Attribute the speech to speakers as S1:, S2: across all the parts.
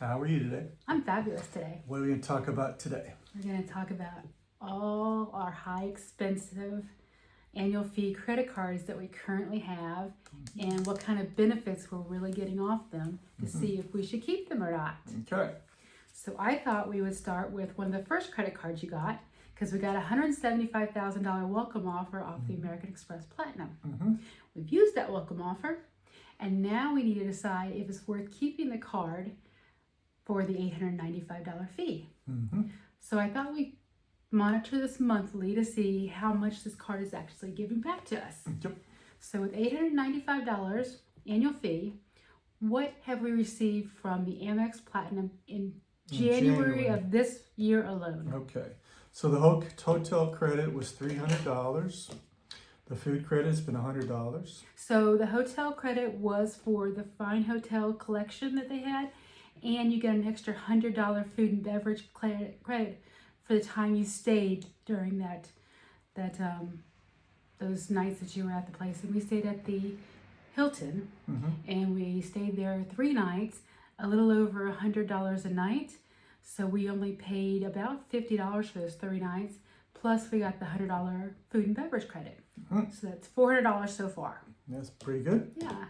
S1: How are you today?
S2: I'm fabulous today.
S1: What are we going to talk about today?
S2: We're going to talk about all our high expensive annual fee credit cards that we currently have and what kind of benefits we're really getting off them to see if we should keep them or not.
S1: Okay.
S2: So I thought we would start with one of the first credit cards you got because we got a $175,000 welcome offer off the American Express Platinum. We've used that welcome offer and now we need to decide if it's worth keeping the card for the $895 fee. So I thought we'd monitor this monthly to see how much this card is actually giving back to us.
S1: Yep.
S2: So with $895 annual fee, what have we received from the Amex Platinum in January of this year alone?
S1: Okay. So the whole hotel credit was $300. The food credit's been $100.
S2: So the hotel credit was for the fine hotel collection that they had, and you get an extra $100 food and beverage credit for the time you stayed during those nights that you were at the place. And we stayed at the Hilton, and we stayed there 3 nights, a little over $100 a night. So we only paid about $50 for those 3 nights, plus we got the $100 food and beverage credit. So that's $400 so far.
S1: That's pretty good.
S2: Yeah.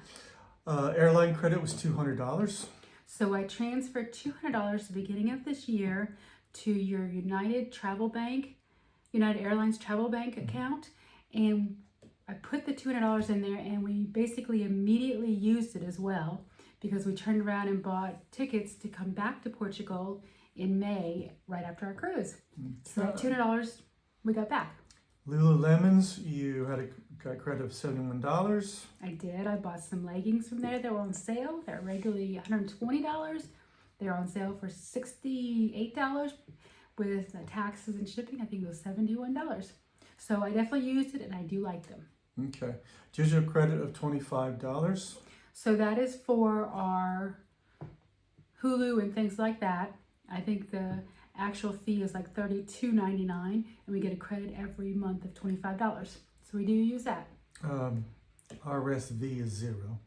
S1: Airline credit was $200.
S2: So I transferred $200 at the beginning of this year to your United Airlines Travel Bank account, and I put the $200 in there, and we basically immediately used it as well because we turned around and bought tickets to come back to Portugal in May right after our cruise. So that $200 we got back.
S1: Lululemons, you had got credit of $71.
S2: I did. I bought some leggings from there that were on sale. They're regularly $120. They're on sale for $68 with taxes and shipping. I think it was $71. So I definitely used it and I do like them.
S1: Okay. Digital credit of $25.
S2: So that is for our Hulu and things like that. I think the actual fee is like $32.99 and we get a credit every month of $25. So we do use that.
S1: RSV is 0.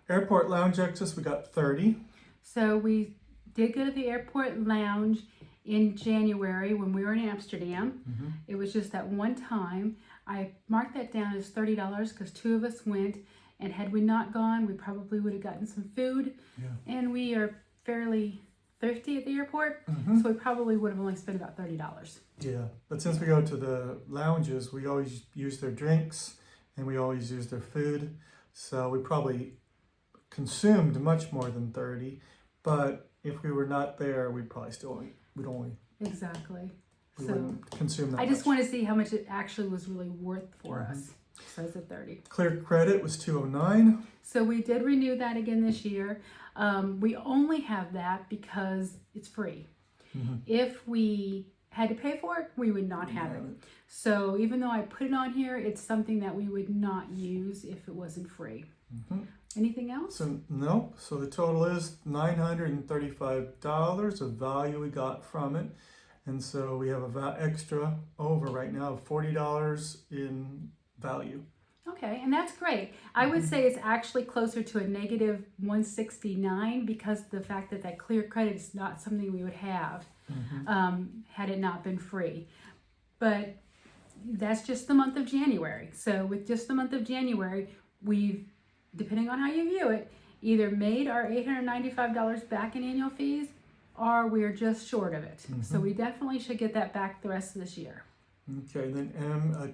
S1: Airport lounge access, we got 30.
S2: So we did go to the airport lounge in January when we were in Amsterdam. It was just that one time. I marked that down as $30 because 2 of us went, and had we not gone, we probably would have gotten some food. And we are fairly thrifty at the airport, so we probably would have only spent about $30.
S1: Yeah, but since we go to the lounges, we always use their drinks and we always use their food, so we probably consumed much more than 30. But if we were not there, we'd probably still
S2: Exactly.
S1: We
S2: So
S1: wouldn't consume that
S2: I just
S1: much.
S2: want to see how much it actually was really worth for us. So it's a 30.
S1: Clear credit was $209.
S2: So we did renew that again this year. We only have that because it's free. If we had to pay for it, we would not have it. So even though I put it on here, it's something that we would not use if it wasn't free. Anything else?
S1: So no. So the total is $935 of value we got from it. And so we have a extra over right now of $40 in value.
S2: Okay, and that's great. I would say it's actually closer to a negative 169 because of the fact that clear credit is not something we would have had it not been free. But that's just the month of January. So with just the month of January, we've, depending on how you view it, either made our $895 back in annual fees or we're just short of it. So we definitely should get that back the rest of this year.
S1: Okay, then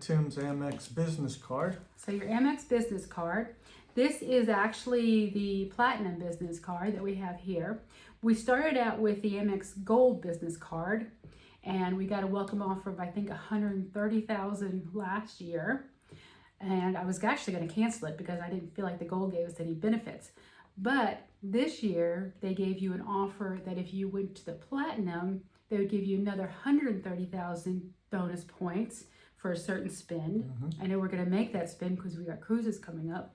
S1: Tim's Amex Business Card.
S2: So your Amex Business Card, this is actually the Platinum Business Card that we have here. We started out with the Amex Gold Business Card, and we got a welcome offer of I think $130,000 last year. And I was actually going to cancel it because I didn't feel like the Gold gave us any benefits. But this year, they gave you an offer that if you went to the Platinum, they would give you another $130,000 bonus points for a certain spend. I know we're going to make that spend because we got cruises coming up.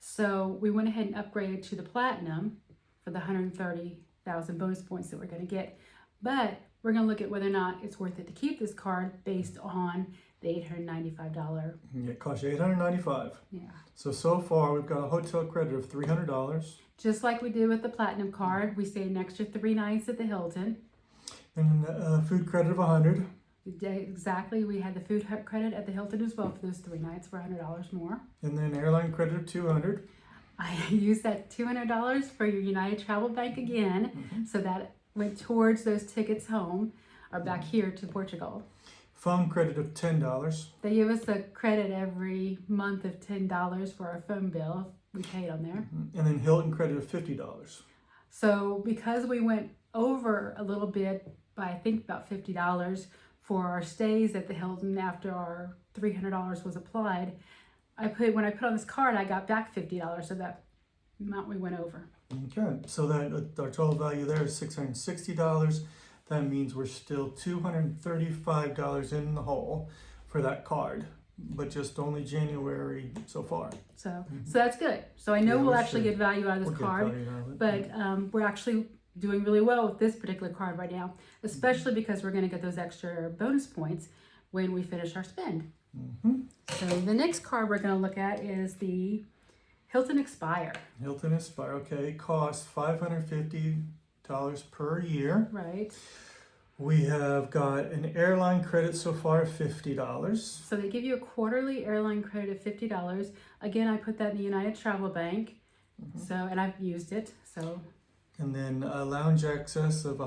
S2: So we went ahead and upgraded to the Platinum for the $130,000 bonus points that we're going to get. But we're going to look at whether or not it's worth it to keep this card based on the $895.
S1: Yeah, it costs you $895.
S2: Yeah.
S1: So far we've got a hotel credit of $300.
S2: Just like we did with the Platinum card, we stayed an extra 3 nights at the Hilton.
S1: And a food credit of $100.
S2: Exactly, we had the food credit at the Hilton as well for those 3 nights for $100 more.
S1: And then airline credit of $200.
S2: I used that $200 for your United Travel Bank again, so that went towards those tickets home or back here to Portugal.
S1: Phone credit of $10.
S2: They give us a credit every month of $10 for our phone bill. We paid on there.
S1: And then Hilton credit of $50.
S2: So because we went over a little bit by I think about $50 for our stays at the Hilton after our $300 was applied, when I put on this card, I got back $50 of that amount we went over.
S1: Okay, so that our total value there is $660. That means we're still $235 in the hole for that card, but just only January so far.
S2: So that's good. So I know
S1: Yeah,
S2: we'll
S1: we
S2: actually
S1: should.
S2: get value out of this
S1: We'll get
S2: card,
S1: value out of it.
S2: but we're actually doing really well with this particular card right now, especially because we're going to get those extra bonus points when we finish our spend. So the next card we're going to look at is the Hilton Aspire.
S1: Hilton Aspire, okay, it costs $550 per year.
S2: Right.
S1: We have got an airline credit so far of $50.
S2: So they give you a quarterly airline credit of $50. Again, I put that in the United Travel Bank. So, and I've used it. So,
S1: And then lounge access of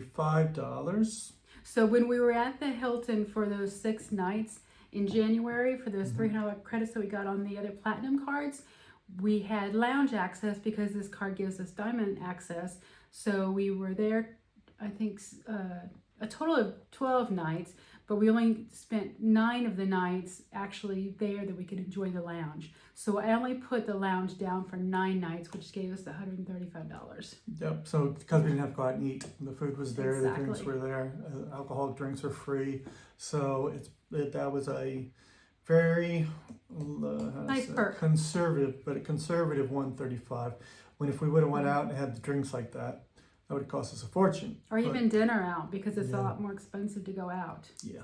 S1: $135.
S2: so when we were at the Hilton for those 6 nights in January for those $300 credits that we got on the other platinum cards, we had lounge access because this card gives us diamond access. So we were there, I think, a total of 12 nights, but we only spent 9 of the nights actually there that we could enjoy the lounge. So I only put the lounge down for 9 nights, which gave us $135.
S1: Yep, so because we didn't have to go out and eat, the food was there, the drinks
S2: Exactly.
S1: were there, alcoholic drinks are free. So that was a very
S2: Nice perk.
S1: conservative, but a conservative $135. When if we would have went out and had the drinks like that, that would cost us a fortune.
S2: Or even dinner out because it's a
S1: Yeah.
S2: lot more expensive to go out.
S1: Yeah.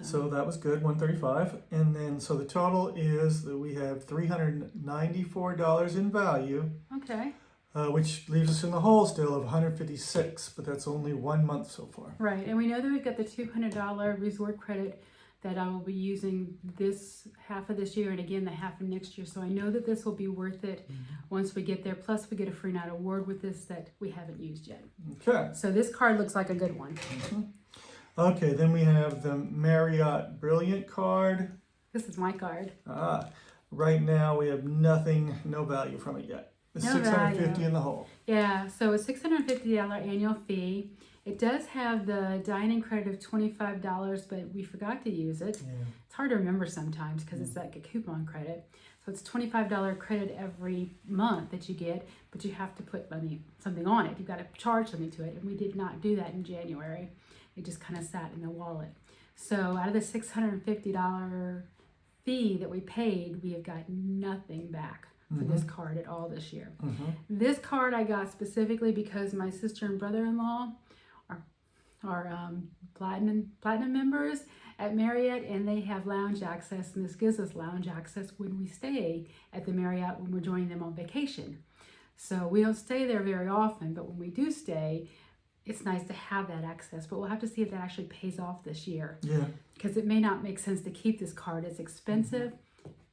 S1: So that was good, $135. And then, so the total is that we have $394 in value,
S2: Okay.
S1: which leaves us in the hole still of $156, but that's only 1 month so far.
S2: Right, and we know that we've got the $200 resort credit that I will be using this half of this year and again the half of next year. So I know that this will be worth it once we get there. Plus we get a free night award with this that we haven't used yet.
S1: Okay.
S2: So this card looks like a good one.
S1: Okay, then we have the Marriott Brilliant card.
S2: This is my card.
S1: Right now we have no value from it yet. It's
S2: No
S1: $650
S2: value.
S1: in the hole.
S2: Yeah, so a $650 annual fee. It does have the dining credit of $25, but we forgot to use it.
S1: Yeah.
S2: It's hard to remember sometimes because it's like a coupon credit. So it's $25 credit every month that you get, but you have to put something on it. You've got to charge something to it, and we did not do that in January. It just kind of sat in the wallet. So out of the $650 fee that we paid, we have got nothing back for this card at all this year. This card I got specifically because my sister and brother-in-law are platinum members at Marriott, and they have lounge access, and this gives us lounge access when we stay at the Marriott when we're joining them on vacation. So we don't stay there very often, but when we do stay, it's nice to have that access. But we'll have to see if that actually pays off this year,
S1: Yeah.
S2: because it may not make sense to keep this card. It's expensive.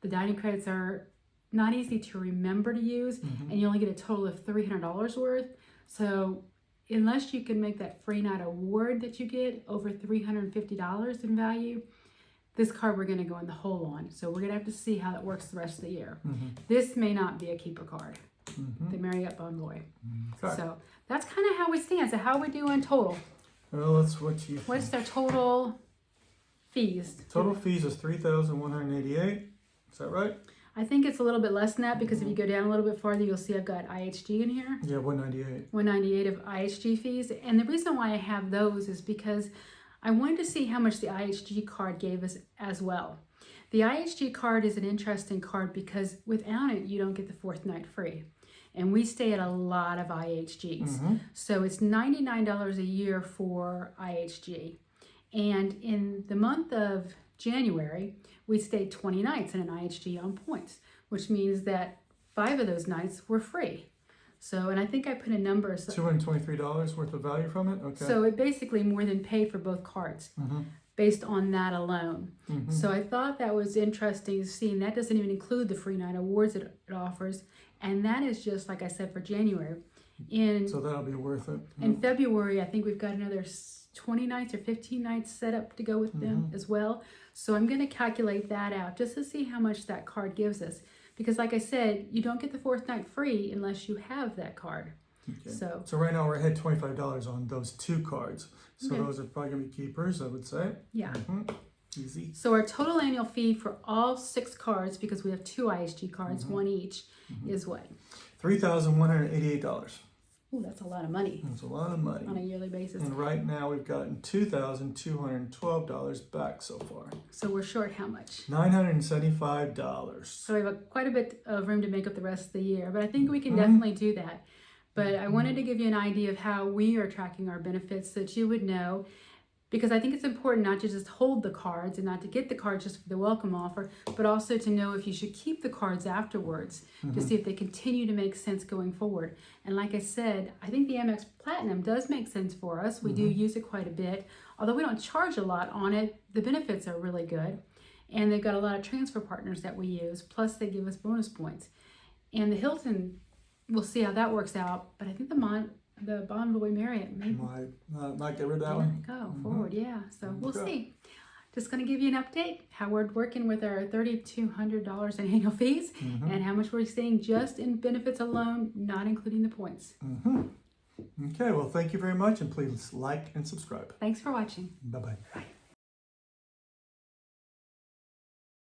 S2: The dining credits are not easy to remember to use, and you only get a total of $300 worth. So unless you can make that free night award that you get over $350 in value, this card we're going to go in the hole on. So we're going to have to see how that works the rest of the year. This may not be a keeper card, the Marriott Bonvoy.
S1: Okay.
S2: So that's kind of how we stand. So how we do in total?
S1: Well, that's what you
S2: What's their total fees?
S1: Total fees is $3,188. Is that right?
S2: I think it's a little bit less than that because if you go down a little bit farther, you'll see I've got IHG in here.
S1: Yeah, $198.
S2: $198 of IHG fees. And the reason why I have those is because I wanted to see how much the IHG card gave us as well. The IHG card is an interesting card because without it, you don't get the 4th night free. And we stay at a lot of IHGs. So it's $99 a year for IHG. And in the month of January, we stayed 20 nights in an IHG on points, which means that 5 of those nights were free. So, and I think I put a number. So,
S1: $223 worth of value from it? Okay.
S2: so it basically more than paid for both cards based on that alone. So I thought that was interesting to see, and that doesn't even include the free night awards that it offers. And that is just, like I said, for January.
S1: So that'll be worth it.
S2: In February, I think we've got another 20 nights or 15 nights set up to go with them as well. So I'm going to calculate that out just to see how much that card gives us. Because like I said, you don't get the 4th night free unless you have that card.
S1: Okay.
S2: So
S1: right now we're ahead $25 on those 2 cards. So
S2: Okay.
S1: those are probably going to be keepers, I would say.
S2: yeah.
S1: Easy.
S2: So our total annual fee for all 6 cards, because we have 2 IHG cards, one each, is what?
S1: $3,188.
S2: Oh, that's a lot of money
S1: That's a lot of money.
S2: on a yearly basis.
S1: And right now we've gotten $2,212 back so far.
S2: So we're short how much?
S1: $975.
S2: So we have quite a bit of room to make up the rest of the year, but I think we can definitely do that. But I wanted to give you an idea of how we are tracking our benefits so that you would know, because I think it's important not to just hold the cards and not to get the cards just for the welcome offer, but also to know if you should keep the cards afterwards to see if they continue to make sense going forward. And like I said, I think the Amex Platinum does make sense for us. We do use it quite a bit. Although we don't charge a lot on it, the benefits are really good. And they've got a lot of transfer partners that we use, plus they give us bonus points. And the Hilton, we'll see how that works out, but I think the Bonvoy Marriott maybe
S1: Might get rid of that one.
S2: go forward, yeah. So we'll
S1: Okay.
S2: see. Just going to give you an update how we're working with our $3,200 in annual fees and how much we're seeing just in benefits alone, not including the points.
S1: Okay, well, thank you very much, and please like and subscribe.
S2: Thanks for watching.
S1: Bye-bye.
S2: Bye.